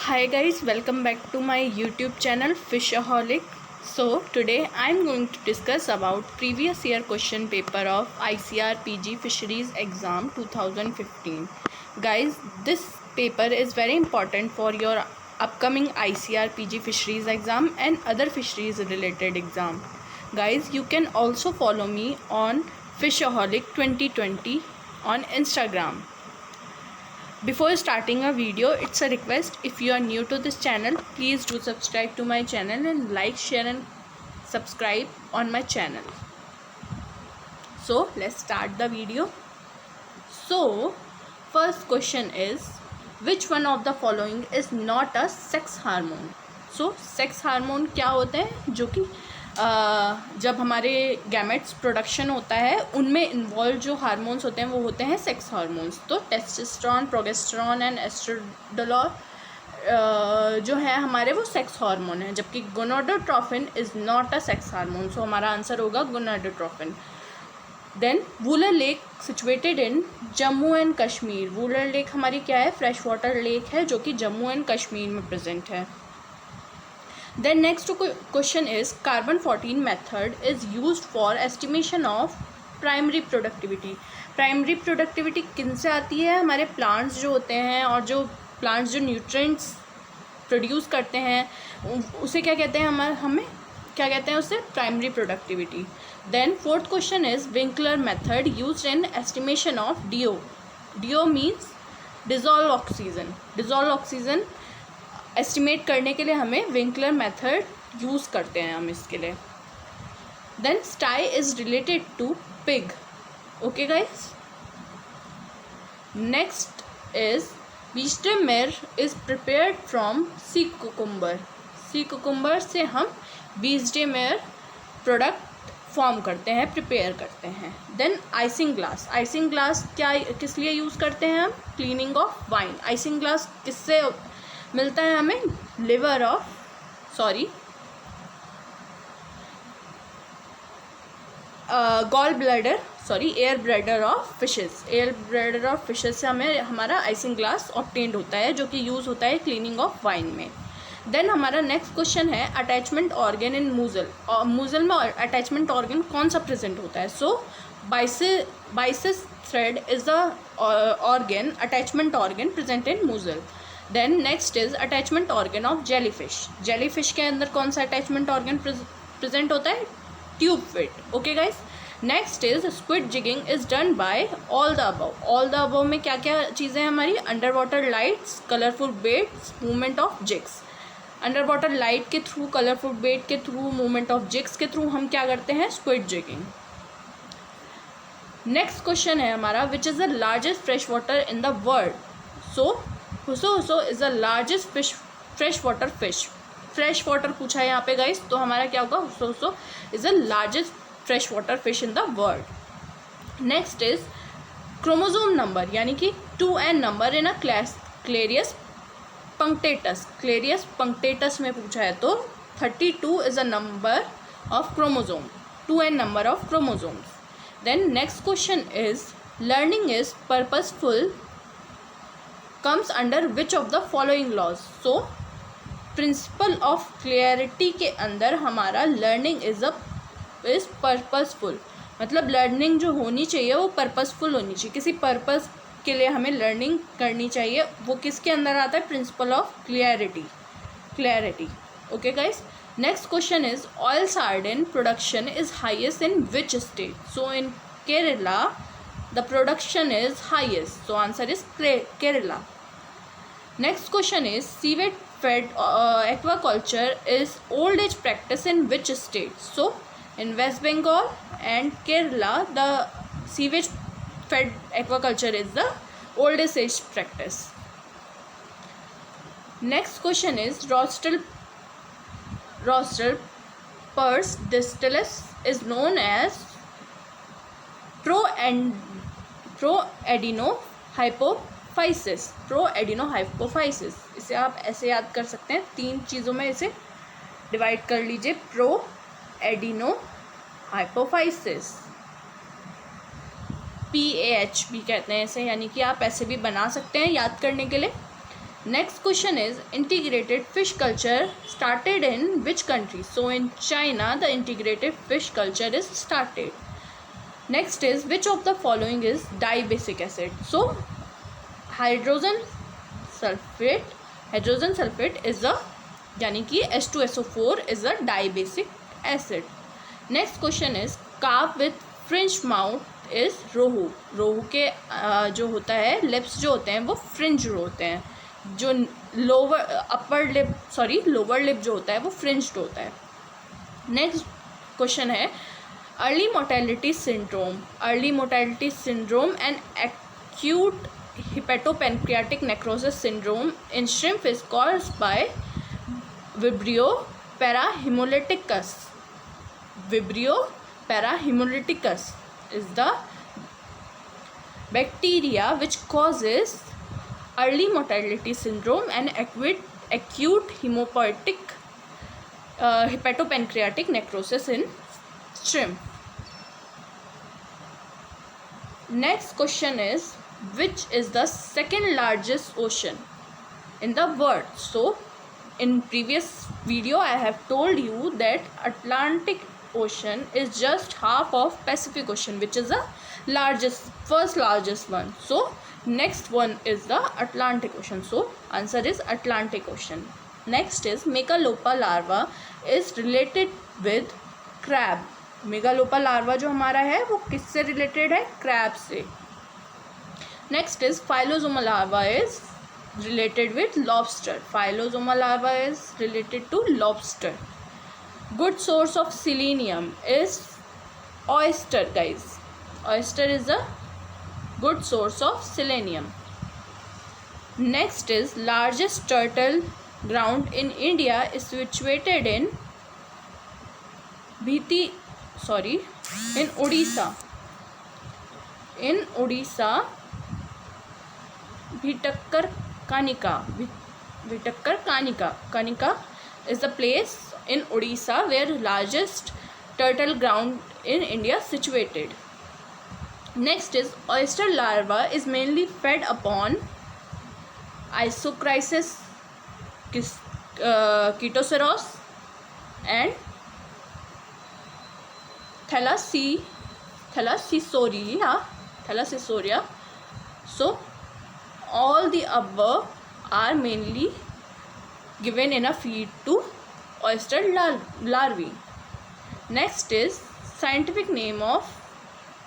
Hi guys, welcome back to my YouTube channel Fishaholic. So today I am going to discuss about previous year question paper of ICAR PG Fisheries Exam 2015. Guys, this paper is very important for your upcoming ICAR PG Fisheries exam and other fisheries related exam. Guys, you can also follow me on Fishaholic 2020 on Instagram. Before starting a video, it's a request, if you are new to this channel, please do subscribe to my channel and like, share and subscribe on my channel. So let's start the video. So first question is, which one of the following is not a sex hormone? So sex hormone क्या होते हैं, जो कि जब हमारे gametes production होता है उनमें इन्वॉल्व जो हार्मोन्स होते हैं वो होते हैं सेक्स हार्मोन्स. तो टेस्टोस्टेरोन, प्रोगेस्टेरोन एंड एस्ट्राडियोल जो है हमारे वो सेक्स हार्मोन है, जबकि gonadotrophin is not a sex hormone. So हमारा आंसर होगा gonadotrophin. Then Wular lake situated in Jammu and Kashmir. Wular lake हमारी क्या है, फ्रेश वाटर लेक है जो कि जम्मू एंड कश्मीर में प्रेजेंट है. Then next question is, carbon 14 method is used for estimation of primary productivity. Primary productivity किन से आती है, हमारे प्लांट्स जो होते हैं और जो प्लांट्स जो न्यूट्रिएंट्स प्रोड्यूस करते हैं उसे क्या कहते हैं, हमें क्या कहते हैं उसे, primary productivity. Then fourth question is Winkler method used in estimation of DO. DO means dissolve oxygen. Dissolve oxygen estimate करने के लिए हमें विंकलर मेथड यूज़ करते हैं हम इसके लिए. Then stye is related to pig. Okay guys. Next is beche de mer is prepared from sea cucumber. Sea cucumber से हम बीस्टेमेर प्रोडक्ट फॉर्म करते हैं, प्रिपेयर करते हैं. Then isinglass. Isinglass किस लिए यूज़ करते हैं हम, cleaning of wine. Isinglass किससे मिलता है हमें, liver of gall bladder air bladder of fishes. Air bladder of fishes से हमें हमारा आइसिंग ग्लास ऑब्टेन्ड होता है जो कि यूज़ होता है क्लीनिंग ऑफ वाइन में. देन हमारा नेक्स्ट क्वेश्चन है attachment organ in mussel. Mussel में अटैचमेंट ऑर्गन कौन सा प्रेजेंट होता है. So byssus thread is the organ, attachment organ present in mussel. Then next is attachment organ of jellyfish. Jellyfish के अंदर कौन सा अटैचमेंट ऑर्गन प्रेजेंट होता है, tube feet. Okay guys. Next is squid jigging is done by all the above. All the above में क्या क्या चीज़ें हैं हमारी, under water lights, colourful baits, movement of jigs. Under water light के through, colourful bait के through, movement of jigs के through हम क्या करते हैं, स्क्विड जिगिंग. नेक्स्ट क्वेश्चन है हमारा, which is the largest fresh water in the world. So huso is the largest fresh water fish. Fresh water पूछा है यहाँ पे गाइस, तो हमारा क्या होगा, huso is the largest fresh water fish in the world. Next is chromosome number, यानी कि 2n number in a Clarias punctatus. Clarias punctatus में पूछा है तो 32 is a number of chromosome, 2n number of chromosomes. Then next question is, learning is purposeful comes under which of the following laws. So principle of clarity के अंदर हमारा learning is purposeful. मतलब learning जो होनी चाहिए वो purposeful होनी चाहिए, किसी पर्पस के लिए हमें लर्निंग करनी चाहिए. वो किसके अंदर आता है, principal of clarity. Okay guys. Next question is, oil sardine production is highest in which state. So in Kerala the production is highest. So answer is Kerala. Next question is, seaweed fed aquaculture is old age practice in which state. So in West Bengal and Kerala the seaweed fed aquaculture is the oldest age practice. Next question is, rostral pars distillalis is known as प्रोएडिनोहाइपोफाइसिस. इसे आप ऐसे याद कर सकते हैं, 3 चीज़ों में इसे डिवाइड कर लीजिए. प्रोएडिनोहाइपोफाइसिस, PAH भी कहते हैं इसे, यानी कि आप ऐसे भी बना सकते हैं याद करने के लिए. Next question is integrated fish culture started in which country? So in China the integrated fish culture is started. Next is which of the following is dibasic acid? So hydrogen sulfate is a यानी कि H2SO4 is a dibasic acid. Next question is carp with fringed mouth is रोहू. रोहू के जो होता है lips जो होते हैं वो फ्रिंज होते हैं, जो लोअर लिप जो होता है वो फ्रिंज्ड होता है. नेक्स्ट क्वेश्चन है early mortality syndrome and acute hepatopancreatic necrosis syndrome in shrimp is caused by Vibrio parahemolyticus. Vibrio parahemolyticus is the bacteria which causes early mortality syndrome and acute hepatopancreatic necrosis in shrimp. Next question is which is the second largest ocean in the world? So in previous video I have told you that Atlantic Ocean is just half of Pacific Ocean, which is the first largest one. So next one is the Atlantic Ocean. So answer is Atlantic Ocean. Next is Megalopa larva is related with crab. Megalopa larva जो हमारा है वो किससे related है? crab से. Next is Phylloxera larva is related with lobster. Phylloxera larva is related to lobster. Good source of selenium is oyster, guys. Oyster is a good source of selenium. Next is largest turtle ground in India is situated in Odisha. In Odisha, Bhitakkar Kanika is the place in Odisha where largest turtle ground in India situated. Next is oyster larva is mainly fed upon Isochrysis Ketoceros and Thalassoria. So all the above are mainly given in a feed to oyster larvae. Next is scientific name of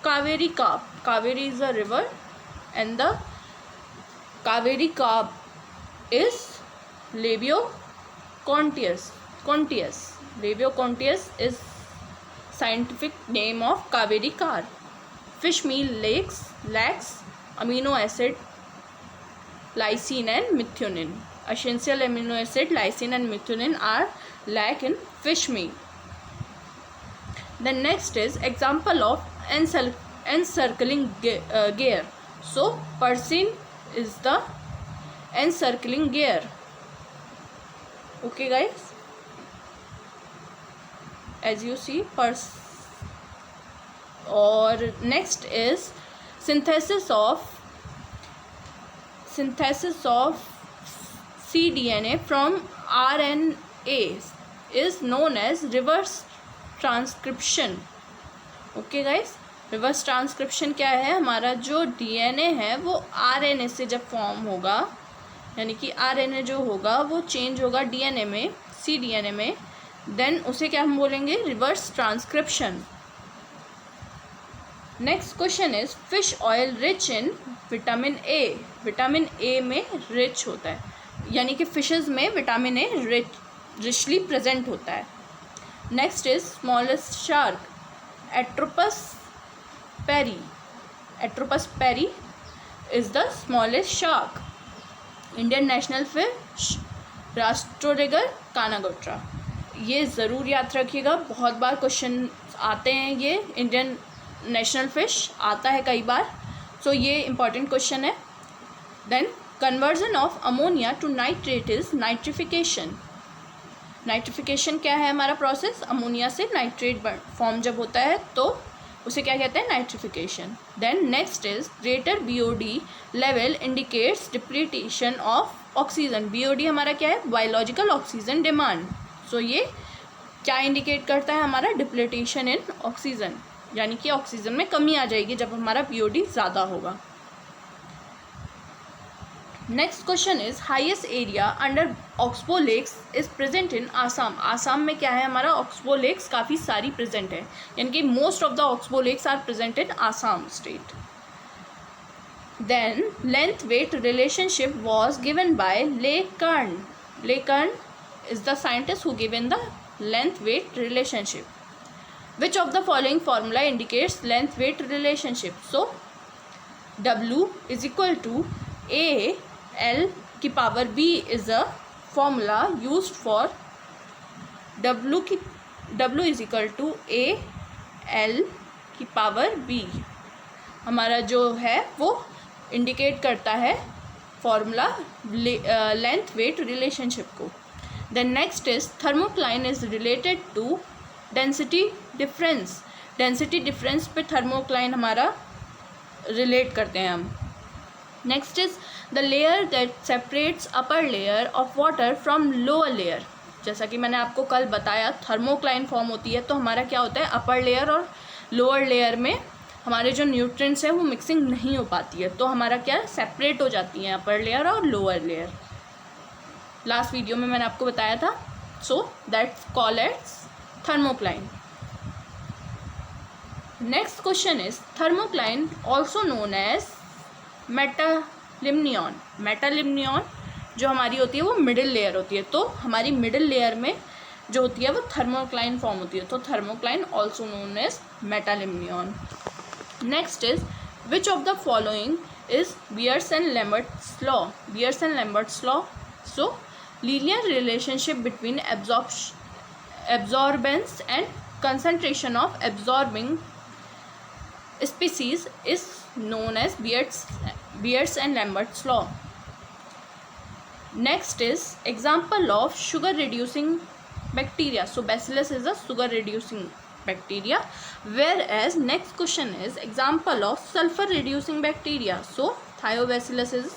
Kaveri carp. Kaveri is a river and the Kaveri carp is Labiocontius. Labiocontius is scientific name of Kaveri carp. Fish meal lacks amino acid lysine and methionine. Essential amino acid lysine and methionine are lack in fish meal. The next is example of encircling gear. So Persian is the encircling gear. Okay guys, as you see or next is synthesis of cDNA from RNA is known as reverse transcription. Okay guys, reverse transcription क्या है? हमारा जो DNA है वो RNA से जब form होगा, यानी कि RNA जो होगा वो चेंज होगा DNA में, cDNA में, देन उसे क्या हम बोलेंगे? Reverse transcription. Next question is fish oil rich in vitamin A. Vitamin A में रिच होता है, यानी कि फिशेस में विटामिन ए रिचली प्रेजेंट होता है. Next is smallest shark Etmopterus perryi. Etmopterus perryi is the smallest shark. Indian national fish Rastrelliger kanagurta. ये ज़रूर याद रखिएगा, बहुत बार क्वेश्चन आते हैं, ये इंडियन नेशनल फिश आता है कई बार, सो ये इम्पॉर्टेंट क्वेश्चन है. Then conversion of ammonia to nitrate is nitrification. Nitrification क्या है? हमारा प्रोसेस अमोनिया से नाइट्रेट फॉर्म जब होता है तो उसे क्या कहते हैं? Nitrification. Then next is greater BOD level indicates depletion of oxygen, BOD हमारा क्या है, बायोलॉजिकल ऑक्सीजन डिमांड। सो ये क्या इंडिकेट करता है, हमारा डिप्लीटेशन इन ऑक्सीजन, यानी कि ऑक्सीजन में कमी आ जाएगी जब हमारा BOD ज़्यादा होगा। Next question is highest area under oxbow lakes is present in Assam. Assam में क्या है, हमारा ऑक्सबो लेक्स काफ़ी सारी प्रेजेंट है, यानी कि most of the oxbow lakes are present in Assam state. Then length weight relationship was given by Le Cren. Le Cren is the scientist who given the length weight relationship. Which of the following formula indicates length weight relationship. So W is equal to AL की power B is a formula used for W is equal to AL की power B हमारा जो है वो indicate करता है formula length weight relationship को। Then next is thermocline is related to density difference. Density difference पे थर्मोक्लाइन हमारा रिलेट करते हैं हम। Next is the layer that separates upper layer of water from lower layer. जैसा कि मैंने आपको कल बताया थर्मोक्लाइन फॉर्म होती है तो हमारा क्या होता है, अपर लेयर और लोअर लेयर में हमारे जो न्यूट्रिएंट्स हैं वो मिक्सिंग नहीं हो पाती है, तो हमारा क्या सेपरेट हो जाती हैं अपर लेयर और लोअर लेयर। लास्ट वीडियो में मैंने आपको बताया था। So that's called as thermocline. Next question is thermocline also known as metalimnion. Metalimnion जो हमारी होती है वो मिडिल लेयर होती है, तो हमारी मिडिल लेयर में जो होती है वो थर्मोक्लाइन फॉर्म होती है, तो thermocline also known as metalimnion. Next is which of the following is Beer's and Lambert's law. Beer's and Lambert's law, so linear relationship between absorbance and concentration of absorbing species is known as Beers and Lambert's law. Next is example of sugar reducing bacteria. So Bacillus is a sugar reducing bacteria, whereas next question is example of sulfur reducing bacteria. So Thiobacillus is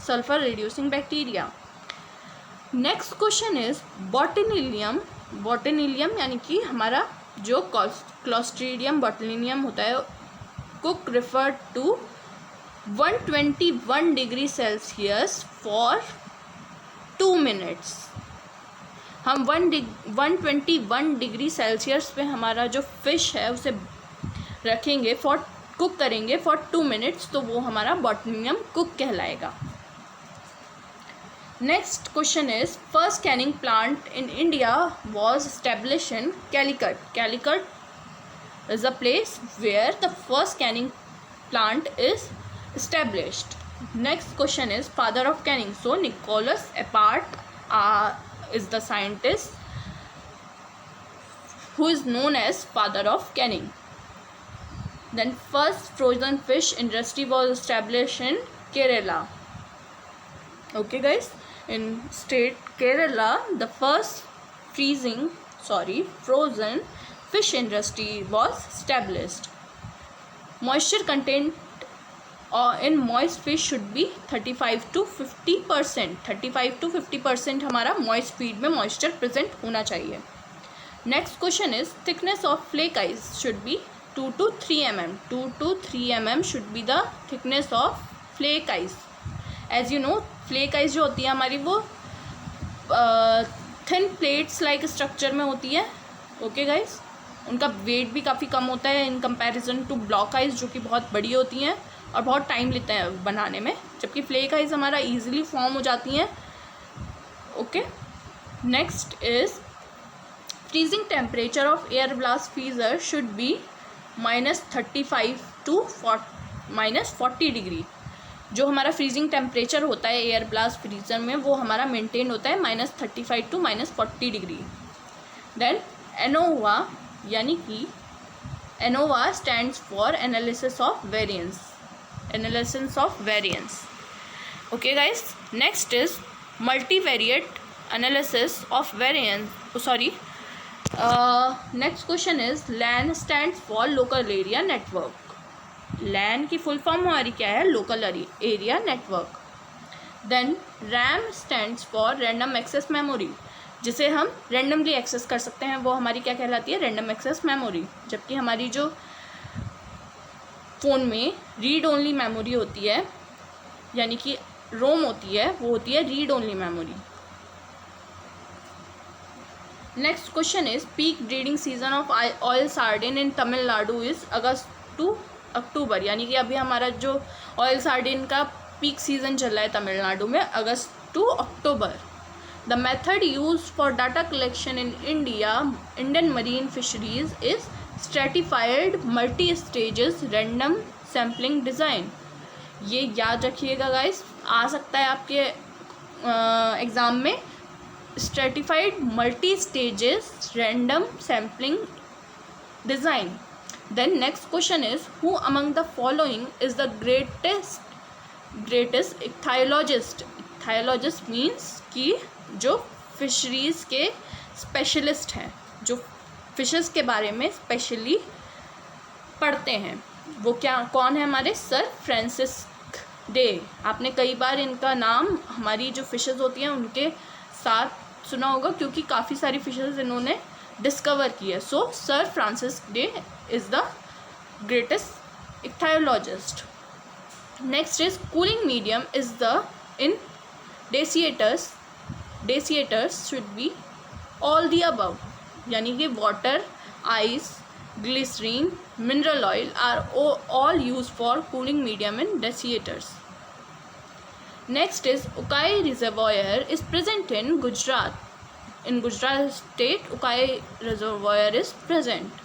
sulfur reducing bacteria. Next question is botulinum. Botulinum यानी कि हमारा जो Clostridium botulinum होता है cook refer to 121 degree Celsius for 2 minutes. हम 121 degree Celsius पे हमारा जो फिश है उसे रखेंगे कुक करेंगे फॉर 2 मिनट्स, तो वो हमारा बॉटिनिलियम कुक कहलाएगा। Next question is first canning plant in India was established in Calicut. Calicut is a place where the first canning plant is established. Next question is father of canning. So Nicholas Appert is the scientist who is known as father of canning. Then first frozen fish industry was established in Kerala. Okay guys, in state Kerala the first frozen fish industry was established. Moisture content in moist fish should be 35 to 50%. 35 to 50% हमारा moist feed में moisture present होना चाहिए। Next question is thickness of flake ice should be 2 to 3 mm. 2 to 3 mm should be the thickness of flake ice. As you know flake ice जो होती है हमारी वो thin plates like structure में होती है। ओके गाइस, उनका wait भी काफ़ी कम होता है in comparison to block ice जो कि बहुत बड़ी होती हैं और बहुत टाइम लेते हैं बनाने में, जबकि फ्लेक आइस हमारा इजीली फॉर्म हो जाती हैं। Okay, next is freezing temperature of air blast freezer should be -35 to -40 degree. जो हमारा फ्रीजिंग टेम्परेचर होता है एयर ब्लास्ट फ्रीजर में वो हमारा मेंटेन होता है -35 to -40 डिग्री। देन एनोवा यानी कि ANOVA stands for analysis of variance. Analysis of variance. Okay guys, next is multivariate analysis of variance. Next question is LAN stands for local area network. LAN की full form हमारी क्या है, local area network. Then RAM stands for random access memory, जिसे हम randomly access कर सकते हैं, वो हमारी क्या कहलाती है, रैंडम एक्सेस मेमोरी। जबकि हमारी जो फ़ोन में रीड ओनली मेमोरी होती है, यानी कि रोम होती है, वो होती है read only memory. Next question is peak breeding season of oil sardine in Tamil Nadu is August to October, यानी कि अभी हमारा जो ऑयल सार्डिन का पीक सीजन चल रहा है तमिलनाडु में, August to October. The method use for data collection in Indian marine fisheries is stratified multi stages random sampling design. ये याद रखिएगा गाइस, आ सकता है आपके एग्ज़ाम में, stratified multi stages random sampling design. Then next question is who among the following is the greatest ichthyologist. Ichthyologist means कि जो fisheries के स्पेशलिस्ट हैं, जो फिशेस के बारे में स्पेशली पढ़ते हैं, वो कौन है हमारे सर फ्रांसिस डे। आपने कई बार इनका नाम हमारी जो फिशेस होती हैं उनके साथ सुना होगा, क्योंकि काफ़ी सारी फिशेस इन्होंने डिस्कवर की है। So sir Francis Day is the greatest ichthyologist. Next is cooling medium is the in desiccators should be all the above, यानी कि water, ice, glycerine, mineral oil are all use for cooling medium in desiccators. Next is Ukai reservoir is present in Gujarat. In Gujarat state, Ukai Reservoir is present.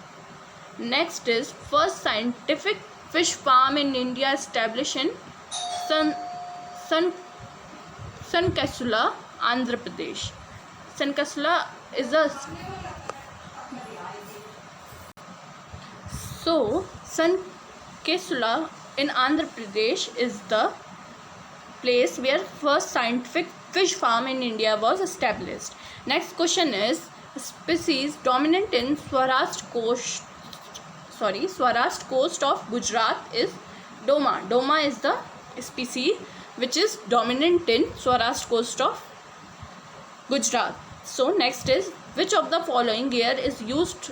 Next is first scientific fish farm in India established in Sankesula, Andhra Pradesh. Sankesula is a Sankesula in Andhra Pradesh is the place where first scientific fish farm in India was established. Next question is species dominant in Swaraj coast of Gujarat is Doma. Doma is the species which is dominant in Swaraj coast of Gujarat. So next is which of the following gear is used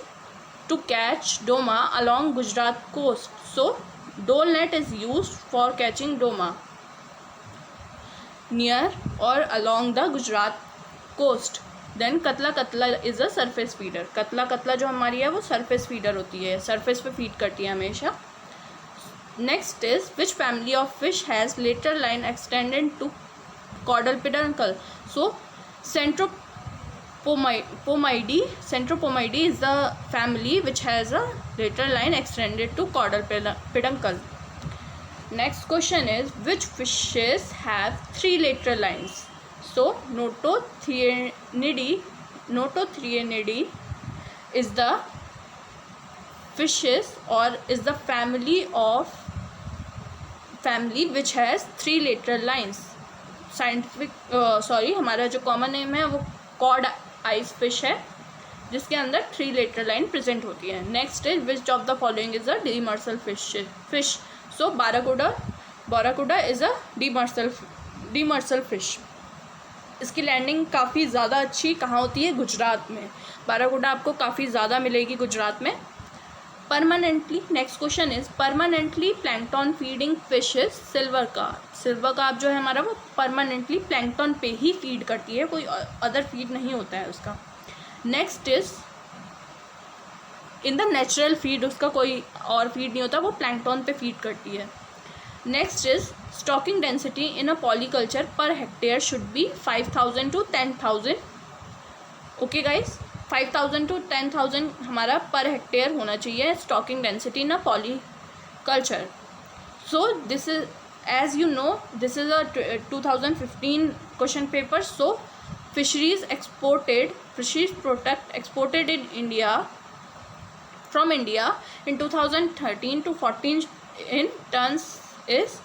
to catch Doma along Gujarat coast. So dole net is used for catching Doma near or along the Gujarat coast. Then Catla catla is a surface feeder. कतला कतला जो हमारी है वो surface feeder होती है, surface पे feed करती है हमेशा। Next is which family of fish has lateral line extended to caudal peduncle. So Centropomidae is the family which has a lateral line extended to caudal peduncle. Next question is which fishes have 3 lateral lines. So Notothriinidae is the fishes or is the family which has 3 lateral lines. हमारा जो common name है वो code ice fish है, जिसके अंदर 3 lateral line present होती है। Next is which of the following is a demersal fish. So barracuda is a demersal fish. इसकी लैंडिंग काफ़ी ज़्यादा अच्छी कहाँ होती है, गुजरात में। बाराकुडा आपको काफ़ी ज़्यादा मिलेगी गुजरात में। Permanently, next question is permanently plankton feeding fishes silver carp जो है हमारा वो परमानेंटली प्लैंकटन पे ही फीड करती है, कोई अदर फीड नहीं होता है उसका। Next is in the natural feed, उसका कोई और फीड नहीं होता, वो प्लैंकटन पे फीड करती है। Next is stocking density in a polyculture per hectare should be 5,000 to 10,000। Okay guys, 5,000 to 10,000 हमारा पर हेक्टेयर होना चाहिए stocking density in a polyculture. So this is as you know this is a 2015 question paper. So fisheries product exported in India from India in 2013 to 14 in tons is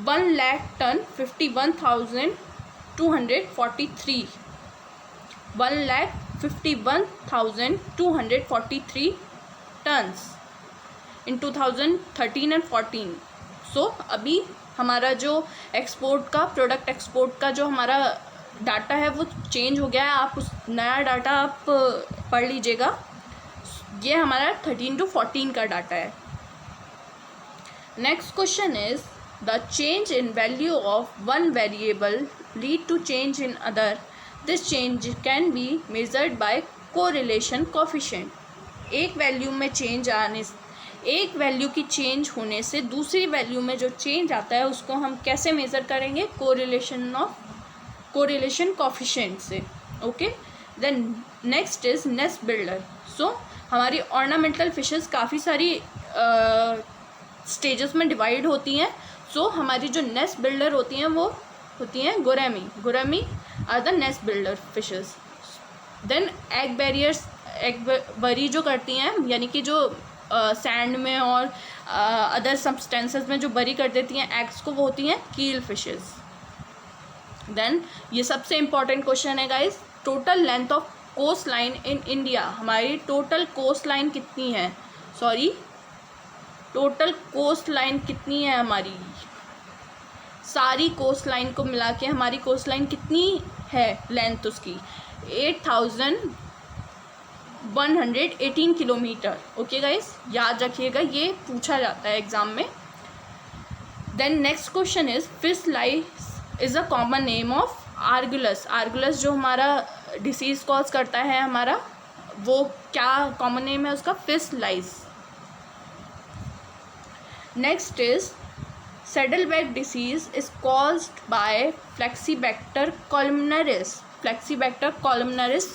1 lakh ton 51,243 1,51,243 tons in 2013 and 14। सो अभी हमारा जो export का product export का जो हमारा data है वो change हो गया है। आप उस नया डाटा आप पढ़ लीजिएगा। ये हमारा 13 to 14 का डाटा है। Next question is the change in value of one variable lead to change in other. This change can be measured by correlation coefficient. एक वैल्यू में चेंज आने, एक वैल्यू की चेंज होने से दूसरी वैल्यू में जो चेंज आता है उसको हम कैसे मेज़र करेंगे? कोरिलेशन कोफिशिएंट से। Okay, then next is nest builder. So हमारी ऑर्नामेंटल फिशेस काफ़ी सारी स्टेजेस में डिवाइड होती हैं। सो हमारी जो नेस्ट बिल्डर होती हैं वो होती हैं gourami are the nest builder fishes. Then egg barriers, egg bury जो करती हैं, यानी कि जो सैंड में और अदर सब्सटेंसेस में जो बरी कर देती हैं एग्स को, वो होती हैं कील फिशेस। देन ये सबसे इम्पॉर्टेंट क्वेश्चन है guys, total length of coast line in India. हमारी टोटल कोस्ट लाइन कितनी है? टोटल कोस्ट लाइन कितनी है हमारी? सारी कोस्ट लाइन को मिला के हमारी कोस्ट लाइन कितनी है लेंथ उसकी? 8118 किलोमीटर। ओके गाइस, याद रखिएगा, ये पूछा जाता है एग्जाम में। Then next question is fish lice is a common name of Argulus. Argulus जो हमारा डिसीज कॉज करता है हमारा, वो क्या कॉमन नेम है उसका? Fish lice. Next is saddleback disease is caused by Flexibacter columnaris. Flexibacter columnaris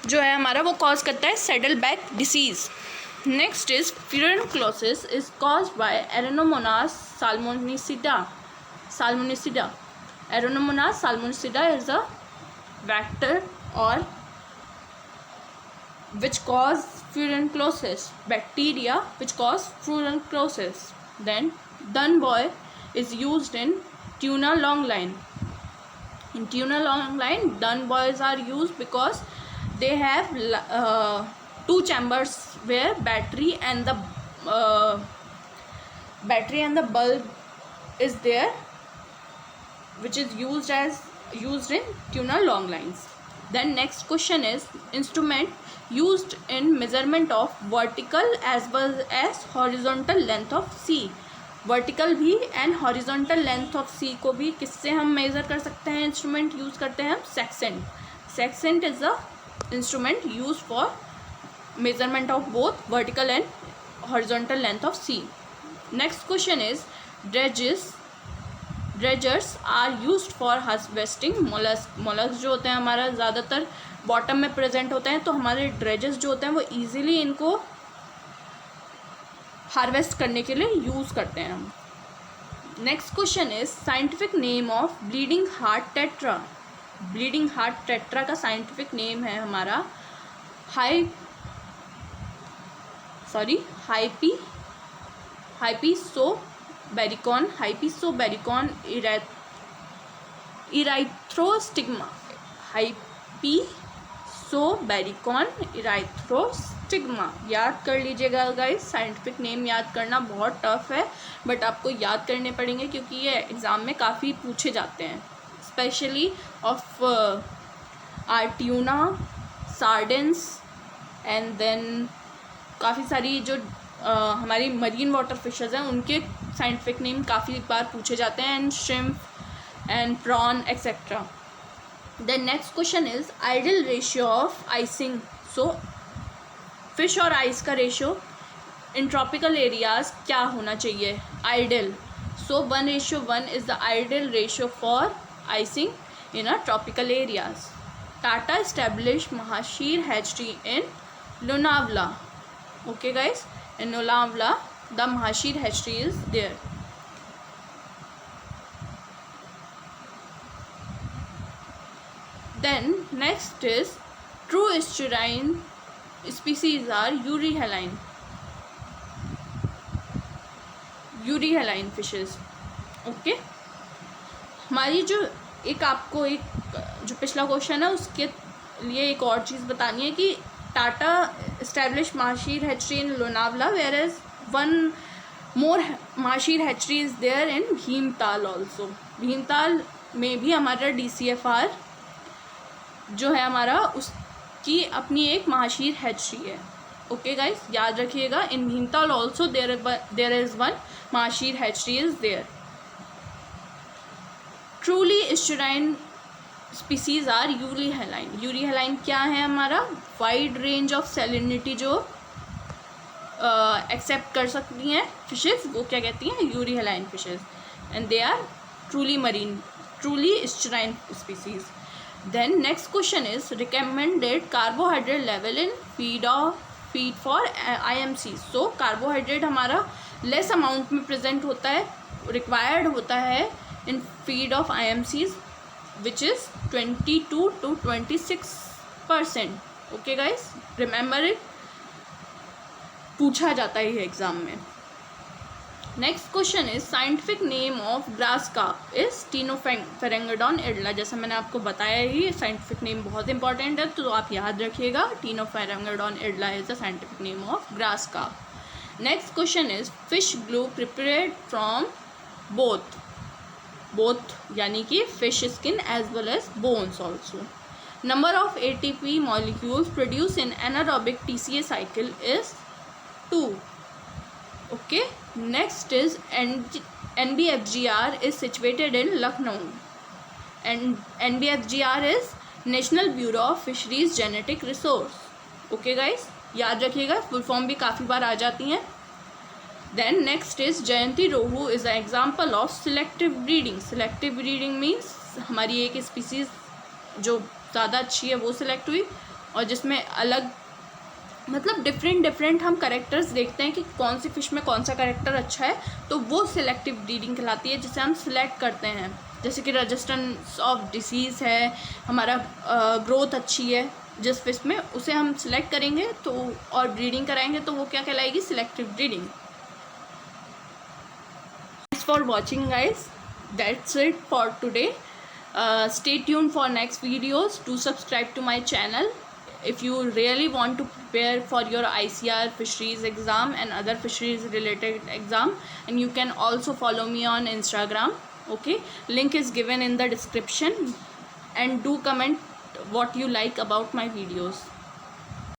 जो है हमारा वो कॉज करता है saddleback disease. Next is furunculosis is caused by Aeromonas salmonicida. Aeromonas salmonicida is a vector or which cause furunclosis, bacteria which cause furunclosis. Then Dunboy is used in tuna longline. In tuna longline, Dunboys are used because they have two chambers where battery and the bulb is there, which is used in tuna long lines. Then next question is instrument used in measurement of vertical as well as horizontal length of sea. Vertical भी and horizontal length of सी को भी किससे हम measure कर सकते हैं? Instrument use करते हैं हम sextant. Sextant is a instrument use for measurement of both vertical and horizontal length of sea. Next question is dredgers are used for harvesting mollusc. Mollusc जो होते हैं हमारा ज़्यादातर बॉटम में प्रेजेंट होते हैं, तो हमारे ड्रेजर्स जो होते हैं वो ईजिली इनको हार्वेस्ट करने के लिए यूज़ करते हैं हम. Next question is scientific name of bleeding heart tetra. Bleeding heart tetra का साइंटिफिक नेम है हमारा हाइपीसोबैरिकॉन इराइथ्रोस्टिग्मा. हाइपीसोबैरिकॉन इराइथ्रोस्टिग्मा. याद कर लीजिएगा गाइस, साइंटिफिक नेम याद करना बहुत टफ है, बट आपको याद करने पड़ेंगे क्योंकि ये एग्ज़ाम में काफ़ी पूछे जाते हैं, specially of our tuna, sardines and then काफ़ी सारी जो हमारी मरीन वाटर फिशेज़ हैं उनके साइंटिफिक नेम काफ़ी बार पूछे जाते हैं, and shrimp and prawn etcetera. Then next question is ideal ratio of icing. So fish और आइस का रेशियो इन ट्रॉपिकल एरियाज क्या होना चाहिए? Ideal. So 1:1 is the ideal ratio for icing in a tropical areas. Tata established Mahashir hatchery in Lonavala. Okay guys, in Lonavala the Mahashir hatchery is there. Then next is true estuarine species are euryhaline fishes. Okay, हमारी जो आपको जो पिछला question है उसके लिए एक और चीज़ बतानी है कि Tata establish mahseer hatchery in Lonavala, where as 1 more mahseer hatchery is there in Bhimtal also. Bhimtal में भी हमारा DCFR जो है हमारा, उसकी अपनी एक महाशीर हैचरी है। ओके गाइस, याद रखिएगा, in Bhimtal also there is one mahseer hatchery is there. Truly estuarine species are euryhaline. Euryhaline क्या है हमारा? वाइड रेंज ऑफ सैलिनिटी जो एक्सेप्ट कर सकती हैं फिशेस, वो क्या कहती हैं? Euryhaline fishes, and they are truly marine, truly estuarine species. Then next question is recommended carbohydrate level in feed for IMC। So carbohydrate हमारा लेस अमाउंट में प्रेजेंट होता है, रिक्वायर्ड होता है in feed of IMCs which is 22 to 26%. Okay guys, remember it, पूछा जाता है ये एग्जाम में। Next question is scientific name of grass carp is Ctenopharyngodon idella. जैसे मैंने आपको बताया ही, साइंटिफिक नेम बहुत इंपॉर्टेंट है, तो आप याद रखिएगा, Ctenopharyngodon idella is the scientific name of grass carp. Next question is fish glue prepared from both यानी कि fish skin as well as bones also. Number of ATP molecules produce in anaerobic TCA cycle is 2. Okay, next is NBFGR is situated in Lucknow, and NBFGR is National Bureau of Fisheries Genetic Resource. Okay guys, याद रखिएगा, full form भी काफ़ी बार आ जाती हैं। Then next is Jayanti rohu is an example of selective breeding. Selective breeding means हमारी एक species जो ज़्यादा अच्छी है वो सिलेक्ट हुई, और जिसमें अलग मतलब डिफरेंट हम करेक्टर्स देखते हैं कि कौन सी फिश में कौन सा करेक्टर अच्छा है, तो वो सिलेक्टिव ब्रीडिंग कहलाती है, जिसे हम सिलेक्ट करते हैं। जैसे कि रेजिस्टेंस ऑफ डिसीज़ है, हमारा ग्रोथ अच्छी है जिस फिश में, उसे हम सिलेक्ट करेंगे तो और ब्रीडिंग कराएंगे तो वो क्या कहलाएगी? Selective breeding. Thanks for watching guys, that's it for today. Stay tuned for next videos. Do subscribe to my channel if you really want to prepare for your ICR fisheries exam and other fisheries related exam, and you can also follow me on Instagram. Okay, link is given in the description, and do comment what you like about my videos.